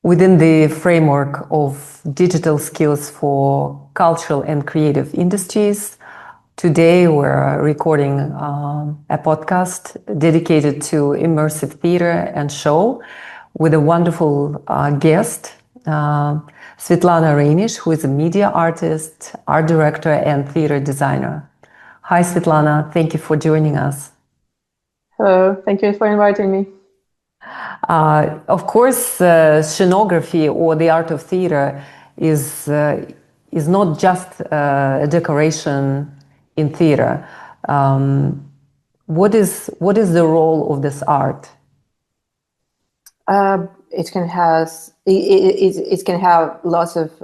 within the framework of digital skills for cultural and creative industries. Today we're recording a podcast dedicated to immersive theater and show with a wonderful guest, Svitlana Rainish, who is a media artist, art director, and theater designer. Hi, Svitlana. Thank you for joining us. Hello. Thank you for inviting me. Of course, scenography or the art of theater is not just a decoration in theater. What is the role of this art? It can have lots of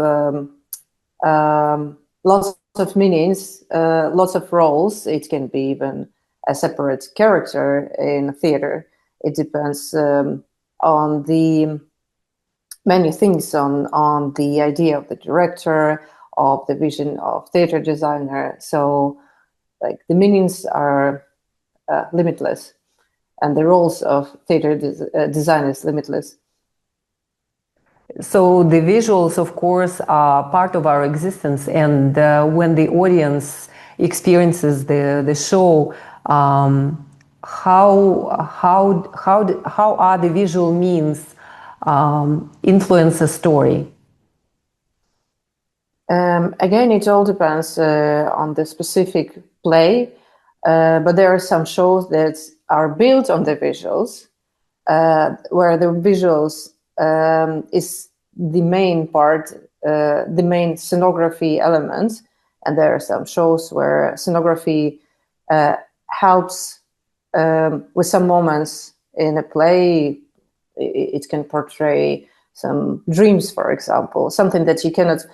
meanings, lots of roles. It can be even a separate character in theater. It depends on the many things, on the idea of the director, of the vision of theater designer. So, like, the meanings are limitless, and the roles of theater designers limitless. So the visuals, of course, are part of our existence, and when the audience experiences the show, how are the visual means influence a story? Again, it all depends on the specific play, but there are some shows that are built on the visuals, where the visuals is the main part, the main scenography element, and there are some shows where scenography helps with some moments in a play. It can portray some dreams, for example, something that you cannot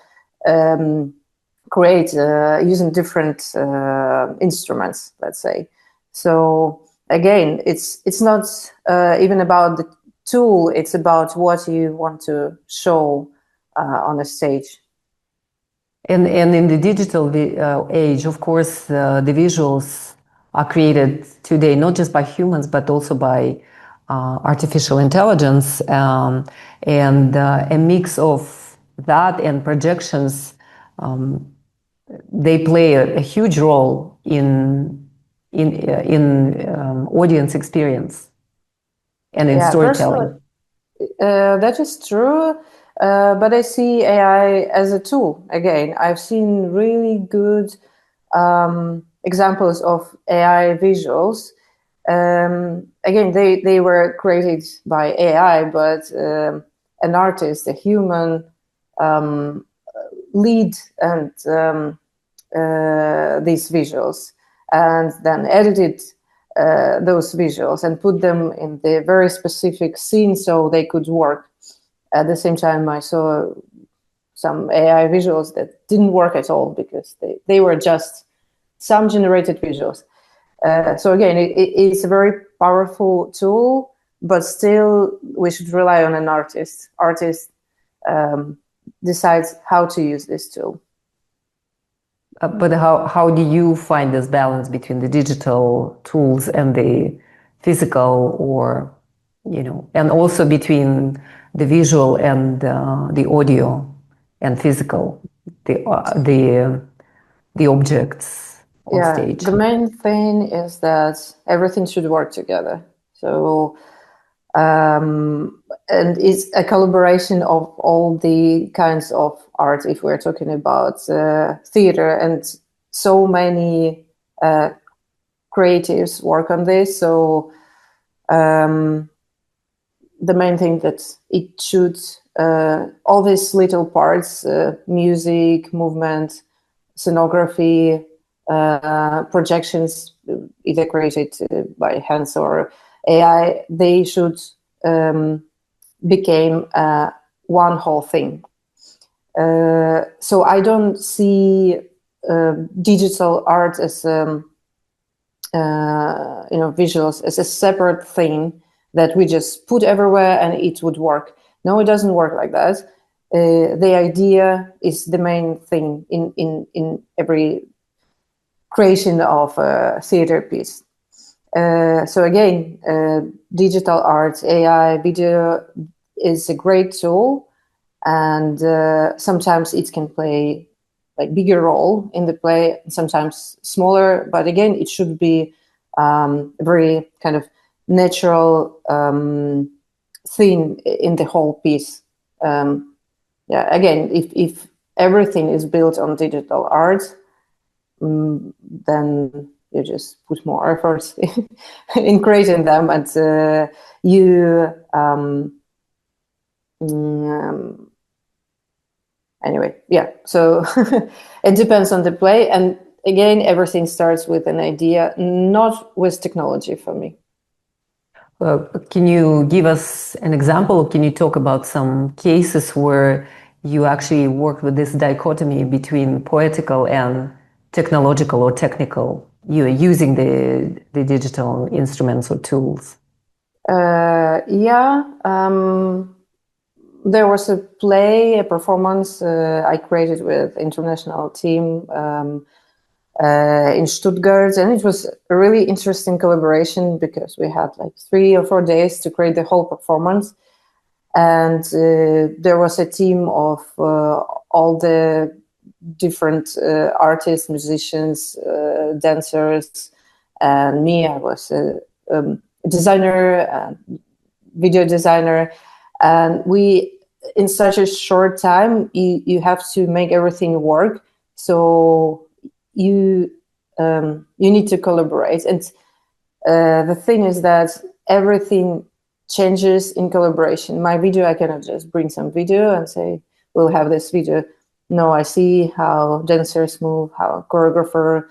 create using different instruments, let's say. So again, it's not even about the tool, it's about what you want to show on a stage. And in the digital age, of course, the visuals are created today not just by humans but also by artificial intelligence, and a mix of that and projections. They play a huge role in audience experience and in storytelling. That is true, but I see AI as a tool. Again, I've seen really good examples of AI visuals. Again, they were created by AI, but an artist, a human, lead and these visuals, and then edited those visuals and put them in the very specific scene so they could work. At the same time, I saw some AI visuals that didn't work at all because they were just some generated visuals. So again, it's a very powerful tool, but still we should rely on an artist. Artist decides how to use this tool. But how do you find this balance between the digital tools and the physical, or, and also between the visual and the audio and physical, the objects on stage? The main thing is that everything should work together. So, and it's a collaboration of all the kinds of art. If we're talking about theater, and so many creatives work on this. So the main thing that it should, all these little parts, music, movement, scenography, projections, either created by hands or AI, they should become one whole thing. So I don't see digital art as visuals as a separate thing that we just put everywhere and it would work. No, it doesn't work like that. The idea is the main thing in every creation of a theater piece. So again, digital art, AI, video, is a great tool, and sometimes it can play like bigger role in the play, sometimes smaller. But again, it should be very kind of natural thing in the whole piece. Yeah, again, if everything is built on digital art, then you just put more effort in creating them, and anyway, yeah. So it depends on the play, and again, everything starts with an idea, not with technology for me. Can you give us an example? Can you talk about some cases where you actually work with this dichotomy between poetical and technological or technical? You are using the digital instruments or tools. Yeah. There was a play, a performance I created with international team in Stuttgart, and it was a really interesting collaboration because we had like 3 or 4 days to create the whole performance, and there was a team of all the different artists, musicians, dancers, and me. I was a designer, video designer, and we, in such a short time, you have to make everything work. So you need to collaborate, and the thing is that everything changes in collaboration. My video, I cannot just bring some video and say we'll have this video. No, I see how dancers move, how a choreographer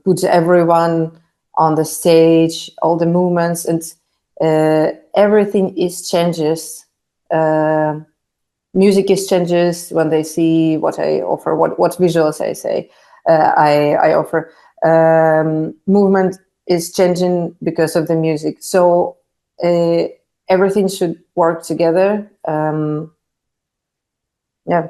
puts everyone on the stage, all the movements, and everything is changes. Music is changes when they see what I offer, what visuals I say I offer. Movement is changing because of the music. So everything should work together. Yeah.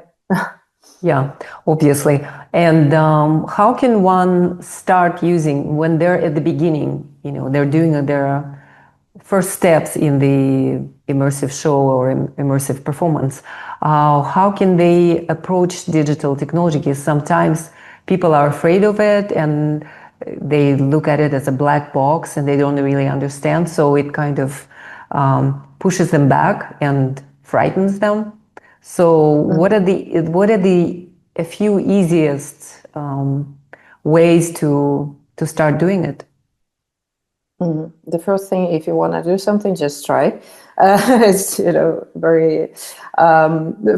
Yeah, obviously. And how can one start using when they're at the beginning? You know, they're doing their first steps in the immersive show or immersive performance. How can they approach digital technology? Because sometimes people are afraid of it and they look at it as a black box and they don't really understand. So it kind of pushes them back and frightens them. So what are the a few easiest ways to start doing it? The first thing, if you want to do something, just try. It's very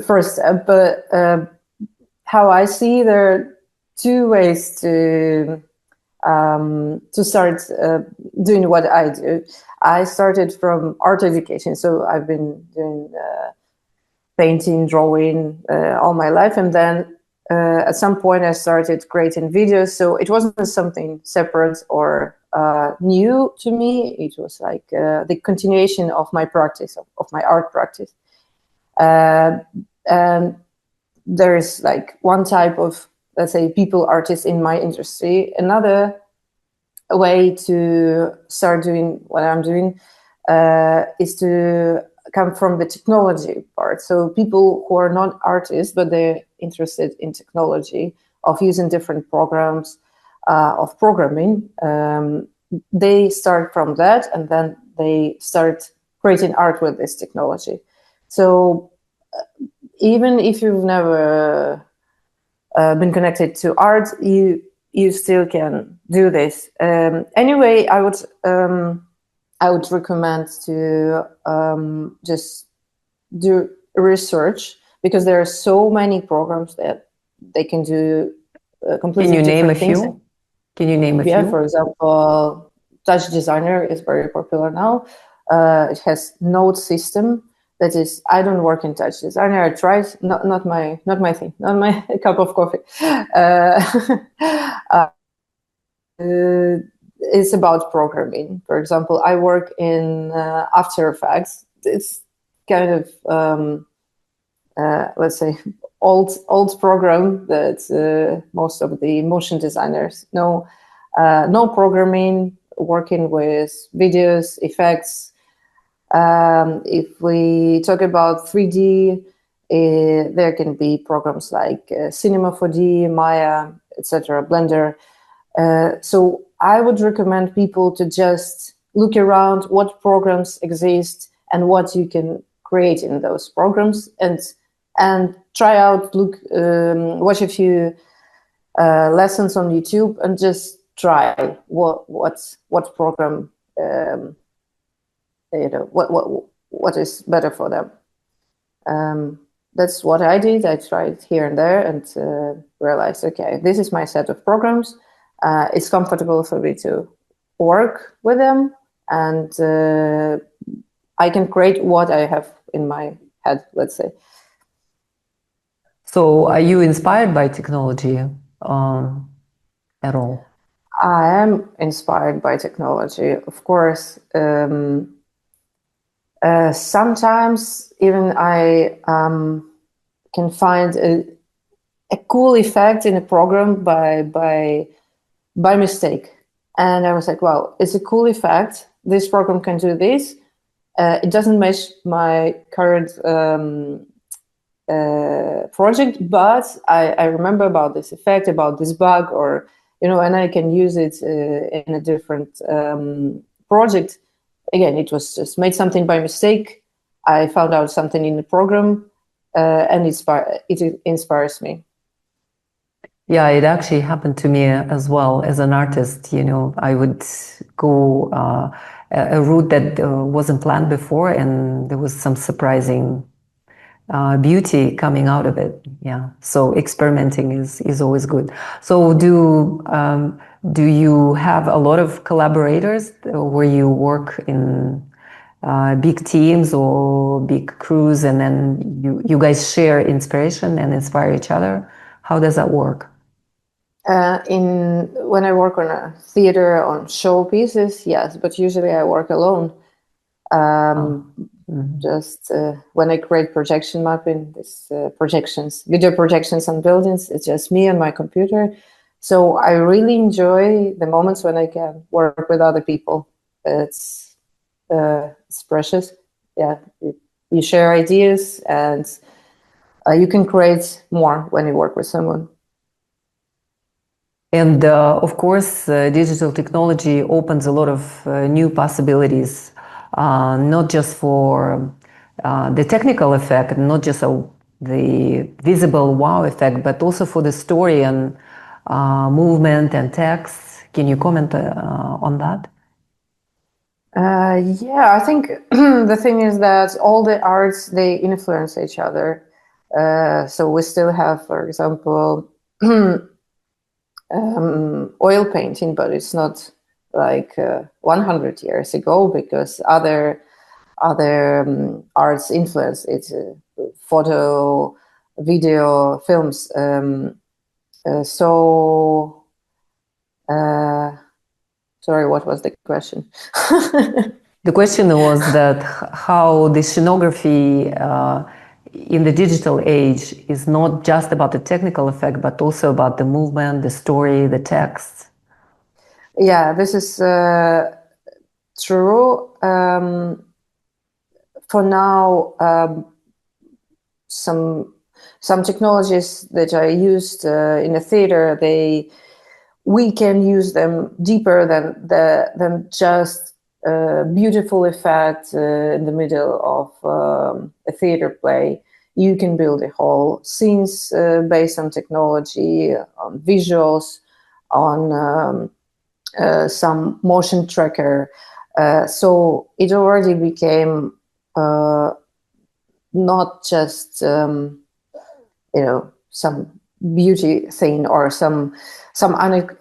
first. But how I see, there are 2 ways to start doing what I do. I started from art education, so I've been doing painting, drawing all my life, and then at some point I started creating videos. So it wasn't something separate or new to me. It was like the continuation of my practice, of my art practice. And there is like one type of, let's say, people artists in my industry. Another way to start doing what I'm doing is to come from the technology part. So people who are not artists, but they're interested in technology, of using different programs, of programming, they start from that, and then they start creating art with this technology. So even if you've never been connected to art, you still can do this. Anyway, I would recommend to just do research, because there are so many programs that they can do completely different things. Can you name a few? Yeah, for example, Touch Designer is very popular now. It has node system. That is, I don't work in Touch Designer. I tried, not my thing, not my cup of coffee. It's about programming. For example, I work in After Effects. It's kind of let's say old program that most of the motion designers know. No programming, working with videos, effects, If we talk about 3D, there can be programs like Cinema 4D, Maya, etc., Blender. So I would recommend people to just look around what programs exist and what you can create in those programs, and try out, watch a few lessons on YouTube and just try what program what is better for them. That's what I did. I tried here and there and realized, okay, this is my set of programs. It's comfortable for me to work with them, and I can create what I have in my head, let's say. So are you inspired by technology at all? I am inspired by technology, of course. Sometimes even I can find a cool effect in a program by mistake. And I was like, well, it's a cool effect. This program can do this. It doesn't match my current project, but I remember about this effect, about this bug, or, and I can use it in a different project. Again, it was just made something by mistake. I found out something in the program, and it inspires me. Yeah, it actually happened to me as well as an artist. I would go a route that wasn't planned before, and there was some surprising beauty coming out of it. Yeah, so experimenting is always good. So do you have a lot of collaborators where you work in big teams or big crews, and then you guys share inspiration and inspire each other? How does that work? When I work on a theater, on show pieces, yes, but usually I work alone. Just when I create projection mapping, this video projections on buildings, it's just me and my computer. So I really enjoy the moments when I can work with other people. It's precious. Yeah, you share ideas, and you can create more when you work with someone. And of course, digital technology opens a lot of new possibilities, not just for the technical effect, not just the visible wow effect, but also for the story and movement and text. Can you comment on that? Yeah, I think the thing is that all the arts, they influence each other. So we still have, for example, oil painting, but it's not like 100 years ago, because other arts influence it, photo, video, films. Sorry, what was the question? The question was that how the scenography in the digital age is not just about the technical effect, but also about the movement, the story, the text. Yeah, this is true. For now, some technologies that I used in a theater, we can use them deeper than just beautiful effect in the middle of a theater play. You can build a whole scenes based on technology, on visuals, on some motion tracker. So it already became not just some beauty thing or some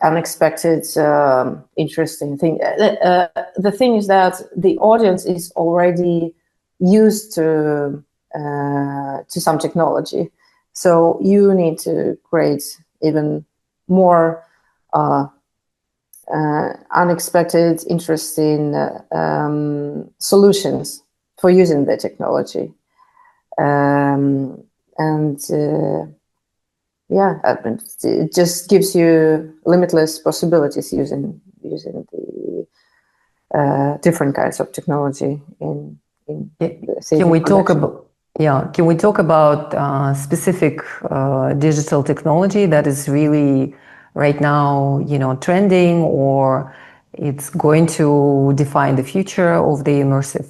unexpected interesting thing. The thing is that the audience is already used to some technology, so you need to create even more unexpected, interesting solutions for using the technology. Yeah, it just gives you limitless possibilities using the different kinds of technology in in Can we talk about Can we talk about specific digital technology that is really right now, trending, or it's going to define the future of the immersive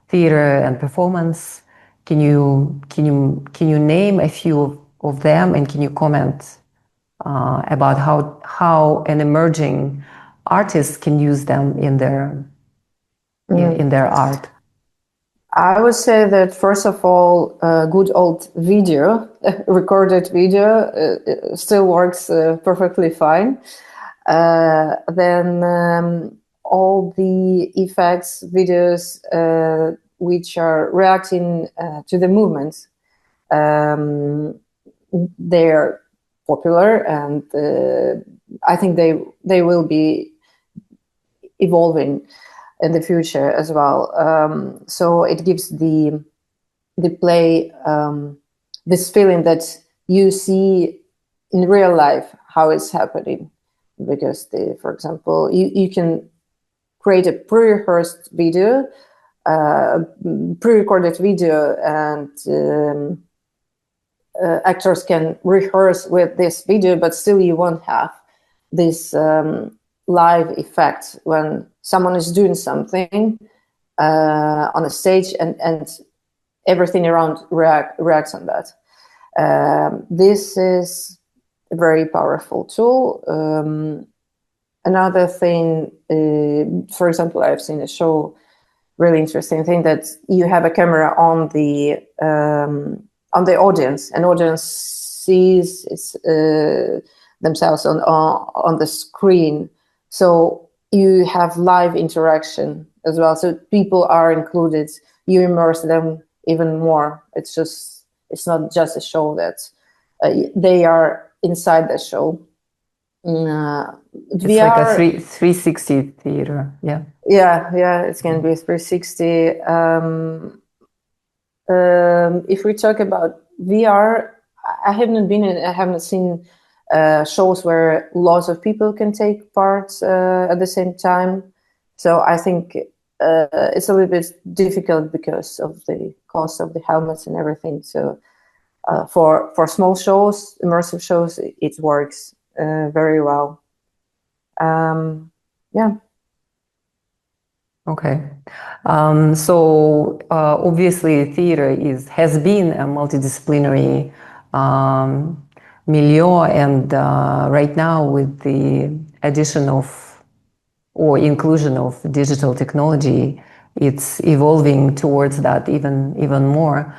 theater and performance? Can you name a few of them, and can you comment about how an emerging artist can use them in their art? I would say that first of all, good old video, recorded video, still works perfectly fine. Then all the effects, videos which are reacting to the movements, they're popular, and I think they will be evolving in the future as well. So it gives the play this feeling that you see in real life how it's happening, because for example, you can create a pre-rehearsed video, pre-recorded video, and actors can rehearse with this video, but still you won't have this live effect when someone is doing something on a stage, and everything around reacts on that. This is a very powerful tool. Another thing, for example, I've seen a show, really interesting thing, that you have a camera on the audience, and audience sees themselves on the screen. So you have live interaction as well. So people are included. You immerse them even more. It's not just a show that they are inside the show. It's VR, like a 360 theater. Yeah. Yeah. It's going to be 360. If we talk about VR, I haven't seen shows where lots of people can take part at the same time. So I think it's a little bit difficult because of the cost of the helmets and everything. So for small shows, immersive shows, it works very well. Yeah. Okay. So obviously theater has been a multidisciplinary milieu, and right now with the addition of or inclusion of digital technology, it's evolving towards that even more.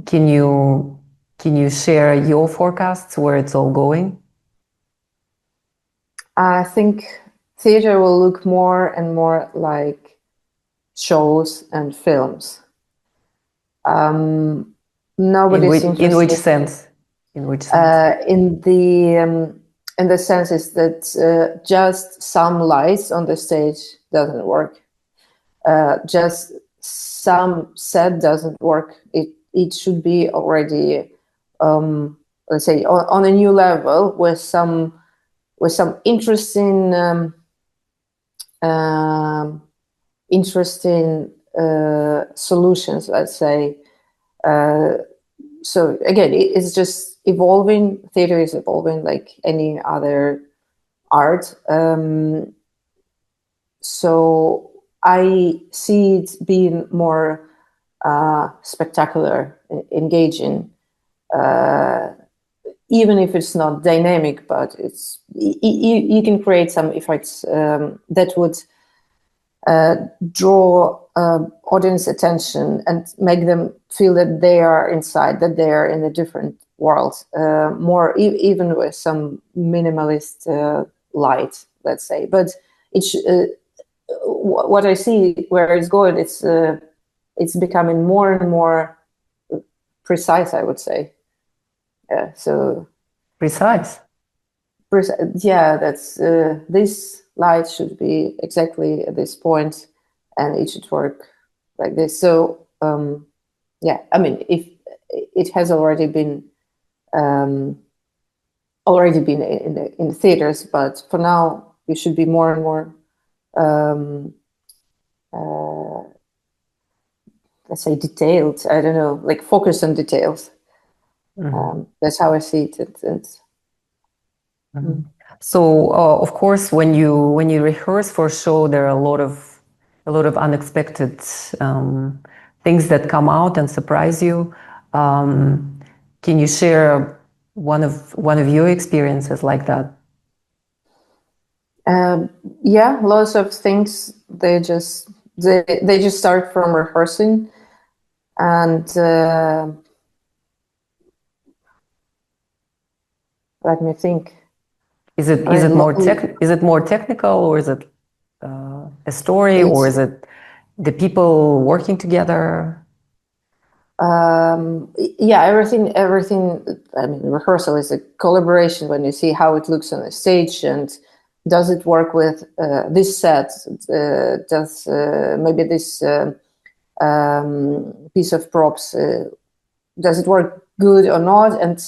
Can you share your forecasts where it's all going? I think theater will look more and more like shows and films. Nobody's interested. In which sense? In the sense is that just some lights on the stage doesn't work. Just some set doesn't work. It should be already, let's say, on a new level with some interesting solutions, let's say. So again, it's just evolving. Theater is evolving like any other art. So I see it being more spectacular, engaging, even if it's not dynamic, but you can create some effects that would draw audience attention and make them feel that they are inside, that they are in a different world, more even with some minimalist light, let's say. But what I see where it's going, it's becoming more and more precise, I would say. Yeah, so precise. Yeah, that's this light should be exactly at this point, and it should work like this. So yeah, I mean, if it has already been in the theaters, but for now, you should be more and more let's say, detailed. I don't know, like focused on details. That's how I see it. So, of course, when you rehearse for a show, there are a lot of unexpected things that come out and surprise you. Can you share one of your experiences like that? Yeah, lots of things. They just start from rehearsing, and let me think. Is it more technical, or is it a story, or is it the people working together? Yeah, everything. I mean, rehearsal is a collaboration when you see how it looks on the stage, and does it work with this set? Does maybe this piece of props, does it work good or not? And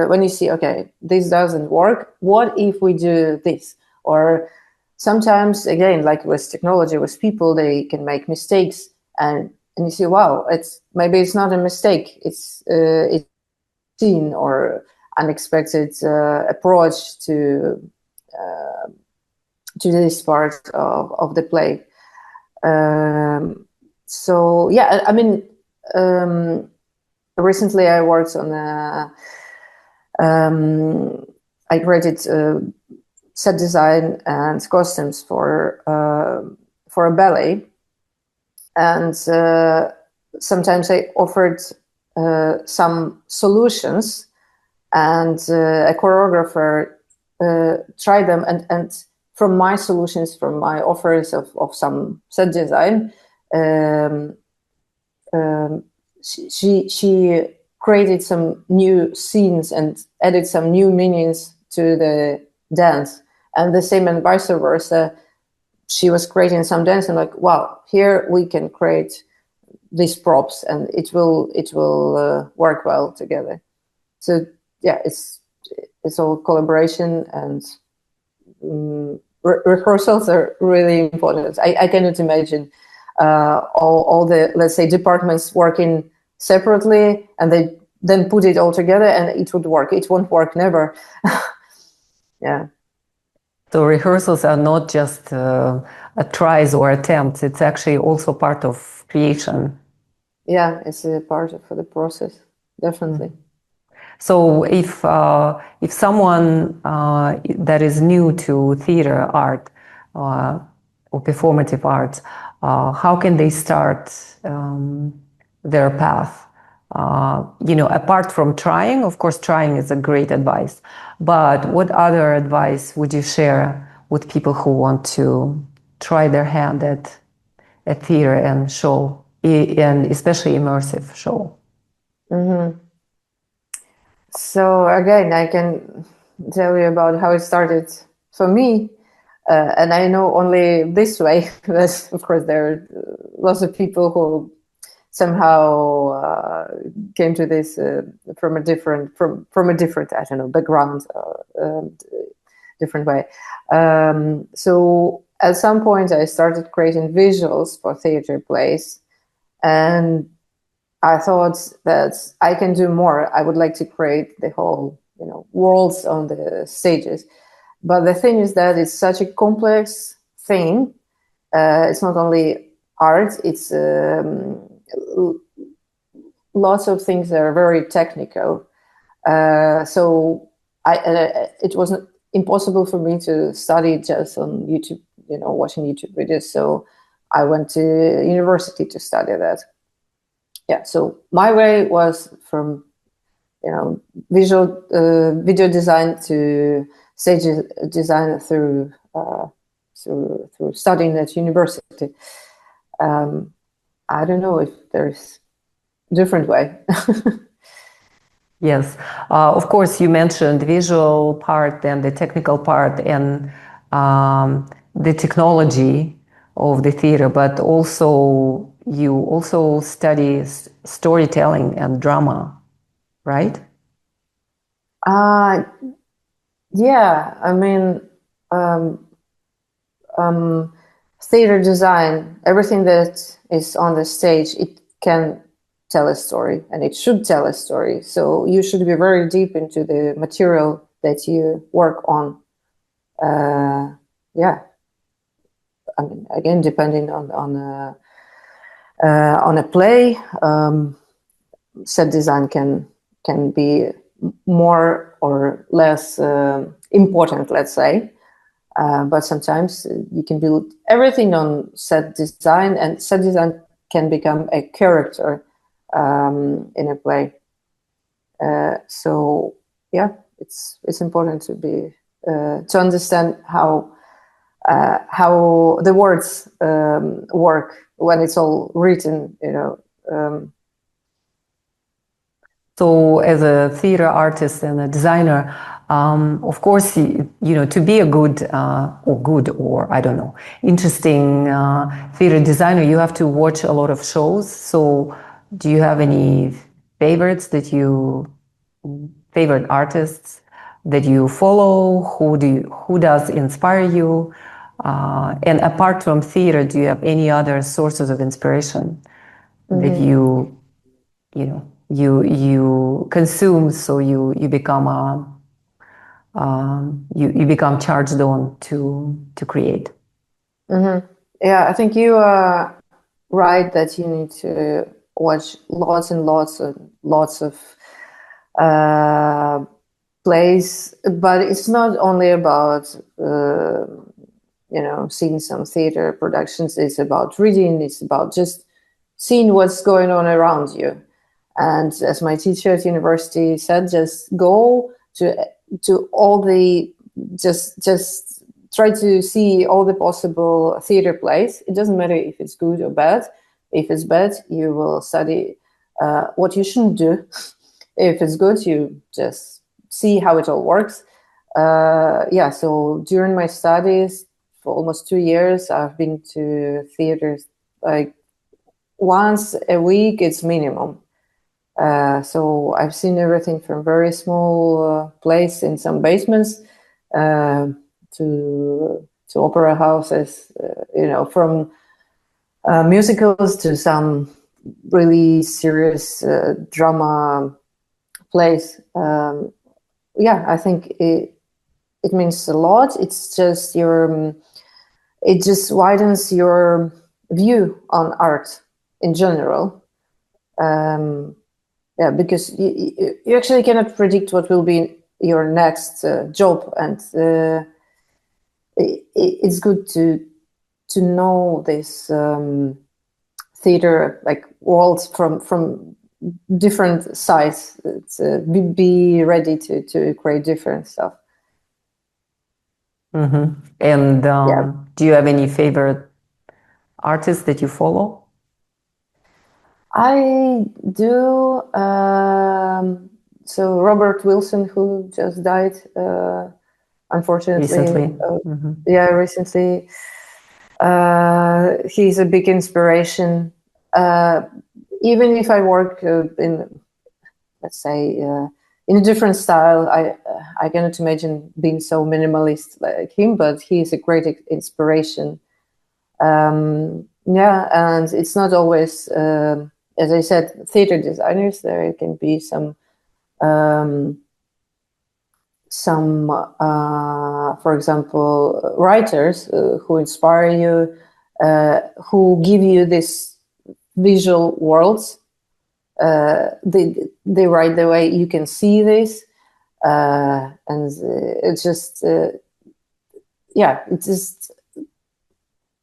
when you see, okay, this doesn't work, what if we do this? Or sometimes, again, like with technology, with people, they can make mistakes, and you see, wow, maybe it's not a mistake, it's seen or unexpected approach to this part of the play. So yeah, I mean, recently I worked on I created set design and costumes for a ballet, and sometimes I offered some solutions, and a choreographer tried them, and from my solutions, from my offers of some set design, she created some new scenes and added some new meanings to the dance, and the same and vice versa. She was creating some dance, and like, wow, here we can create these props, and it will work well together. So yeah, it's all collaboration, and rehearsals are really important. I cannot imagine all the, let's say, departments working separately and they then put it all together and it would work. It won't work, never. Yeah. So rehearsals are not just tries or attempts, it's actually also part of creation. Yeah, it's a part of the process, definitely. So if someone that is new to theater art or performative arts, how can they start their path? Apart from trying, of course, trying is a great advice. But what other advice would you share with people who want to try their hand at theater and show, and especially immersive show? So again, I can tell you about how it started for me, and I know only this way. But of course, there are lots of people who somehow came to this from a different I don't know, background, different way. So at some point, I started creating visuals for theater plays, and I thought that I can do more. I would like to create the whole, worlds on the stages. But the thing is that it's such a complex thing. It's not only art, it's lots of things that are very technical. So it wasn't impossible for me to study just on YouTube, watching YouTube videos. So I went to university to study that. Yeah, so my way was from, video design to stage design through studying at university. I don't know if there's a different way. Yes, of course, you mentioned the visual part and the technical part and the technology of the theater, but also you also study storytelling and drama, right? Yeah, I mean, theater design, everything that is on the stage, it can tell a story, and it should tell a story. So you should be very deep into the material that you work on. Yeah, I mean, again, depending on a play, set design can be more or less important, let's say. But sometimes you can build everything on set design, and set design can become a character in a play. So yeah, it's important to be to understand how the words work when it's all written, you know. So as a theater artist and a designer, of course, you know, to be a good or I don't know, interesting theater designer, you have to watch a lot of shows. So do you have any favorites favorite artists that you follow? Who does inspire you? And apart from theater, do you have any other sources of inspiration that you know, you consume, so you become you become charged on to create? Yeah, I think you are right that you need to watch lots and lots of plays, but it's not only about you know, seeing some theater productions. It's about reading. It's about just seeing what's going on around you. And as my teacher at university said, just go to all the just try to see all the possible theater plays. It doesn't matter if it's good or bad. If it's bad, you will study what you shouldn't do. If it's good, you just see how it all works. Yeah, so during my studies for almost 2 years, I've been to theaters like once a week. It's minimum. So I've seen everything from very small plays in some basements to opera houses, you know, from musicals to some really serious drama plays. Yeah, I think it means a lot. It's just it just widens your view on art in general. Yeah, because you actually cannot predict what will be your next job, and it's good to know this theater like worlds from different sides. It's, be ready to create different stuff. And do you have any favorite artists that you follow? I do. So Robert Wilson, who just died, unfortunately. Recently. Yeah, recently. He's a big inspiration. Even if I work in, let's say, in a different style, I cannot imagine being so minimalist like him, but he's a great inspiration. Yeah, and it's not always, as I said, theater designers. There can be some, for example, writers who inspire you, who give you this visual worlds. They write the way you can see this, and it's just, yeah, it's just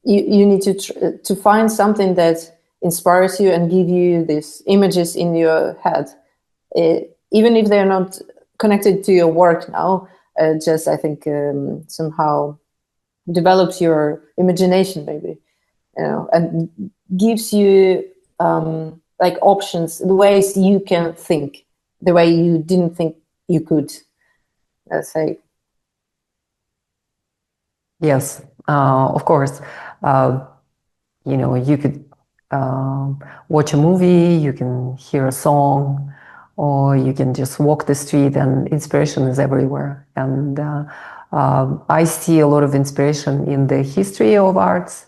you need to find something that inspires you and give you these images in your head, even if they're not connected to your work now. Just I think somehow develops your imagination, maybe, you know, and gives you like options, the ways you can think, the way you didn't think you could. Let's say. Yes, of course. You know, you could watch a movie, you can hear a song, or you can just walk the street, and inspiration is everywhere. And I see a lot of inspiration in the history of arts.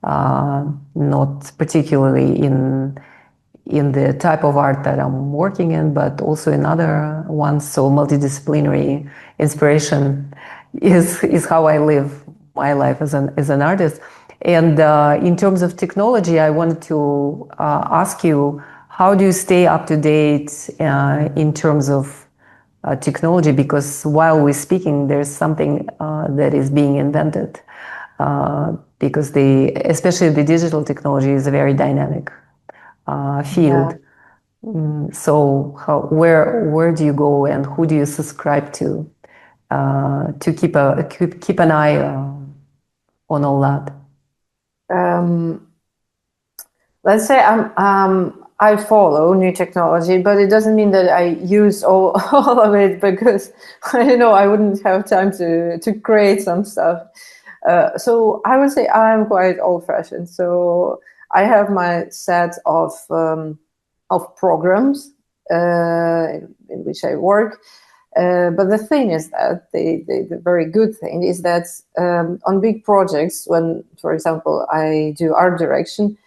not particularly in the type of art that I'm working in, but also in other ones. So multidisciplinary inspiration is how I live my life as an artist. And in terms of technology, I wanted to ask you, how do you stay up to date in terms of technology? Because while we're speaking, there's something that is being invented. Because especially the digital technology is a very dynamic field. Yeah. So where do you go, and who do you subscribe to keep an eye on all that? Let's say I follow new technology, but it doesn't mean that I use all of it, because I wouldn't have time to create some stuff. So I would say I'm quite old-fashioned. So I have my set of programs in which I work. But the thing is that the very good thing is that on big projects, when, for example, I do art direction,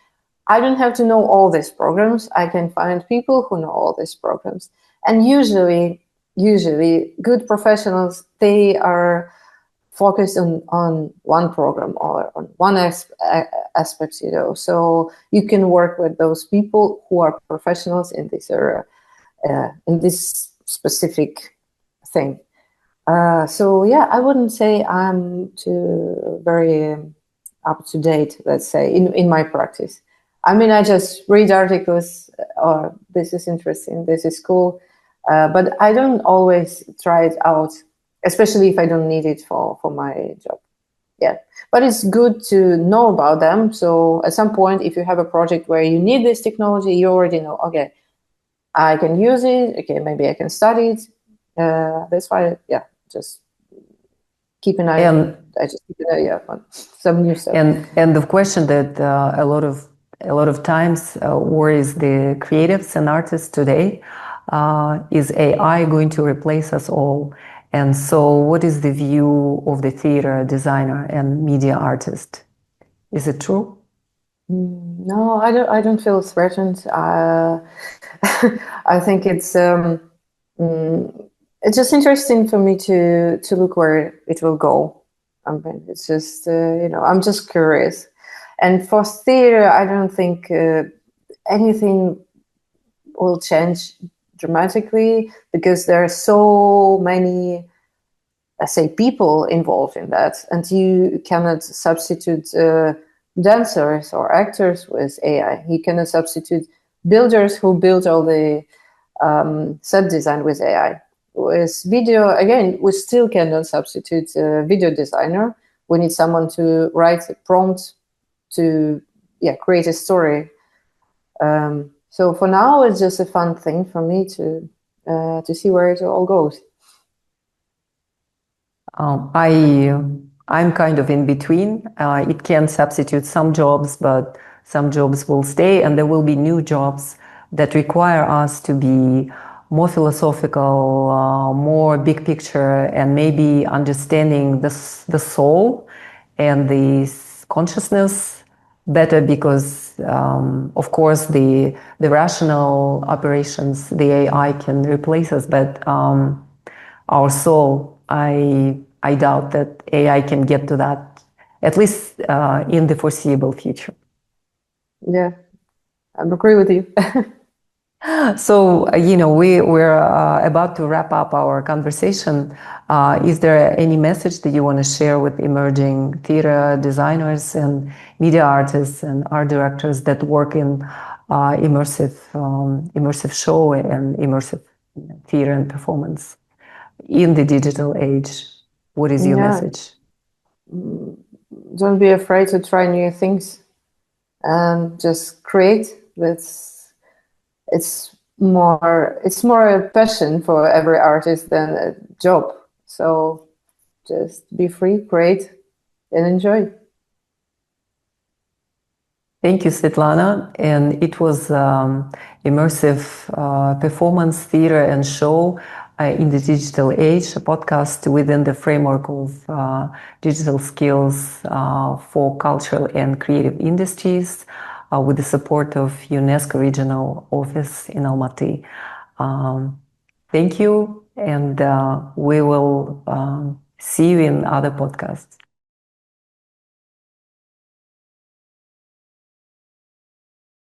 I don't have to know all these programs. I can find people who know all these programs. And usually good professionals, they are focused on one program or on one aspect, So you can work with those people who are professionals in this area, in this specific thing. So yeah, I wouldn't say I'm very up to date, let's say, in my practice. I mean, I just read articles, or this is interesting, this is cool, but I don't always try it out, especially if I don't need it for my job. Yeah, but it's good to know about them. So at some point, if you have a project where you need this technology, you already know, okay, I can use it. Okay, maybe I can study it. That's why, yeah, just keep an eye. I just keep an eye on some new stuff. And the question that a lot of times worries the creatives and artists today is AI going to replace us all? And so, what is the view of the theater designer and media artist? Is it true? No, I don't feel threatened. I think it's just interesting for me to look where it will go. I mean, it's just I'm just curious. And for theater, I don't think anything will change dramatically, because there are so many, let's say, people involved in that, and you cannot substitute dancers or actors with AI. You cannot substitute builders who build all the set design with AI. With video, again, we still cannot substitute a video designer. We need someone to write a prompt to create a story. So for now, it's just a fun thing for me to see where it all goes. I'm kind of in between. It can substitute some jobs, but some jobs will stay, and there will be new jobs that require us to be more philosophical, more big picture, and maybe understanding the soul and the consciousness better, because of course the rational operations, the AI can replace us, but our soul, I doubt that AI can get to that, at least in the foreseeable future. Yeah, I agree with you. So, we're about to wrap up our conversation. Is there any message that you want to share with emerging theater designers and media artists and art directors that work in immersive show and immersive theater and performance in the digital age? What is your message? Don't be afraid to try new things and just create. It's more a passion for every artist than a job. So just be free, create, and enjoy. Thank you, Svitlana. And it was immersive performance, theater, and show in the digital age, a podcast within the framework of digital skills for cultural and creative industries with the support of UNESCO Regional Office in Almaty. Thank you, and we will see you in other podcasts.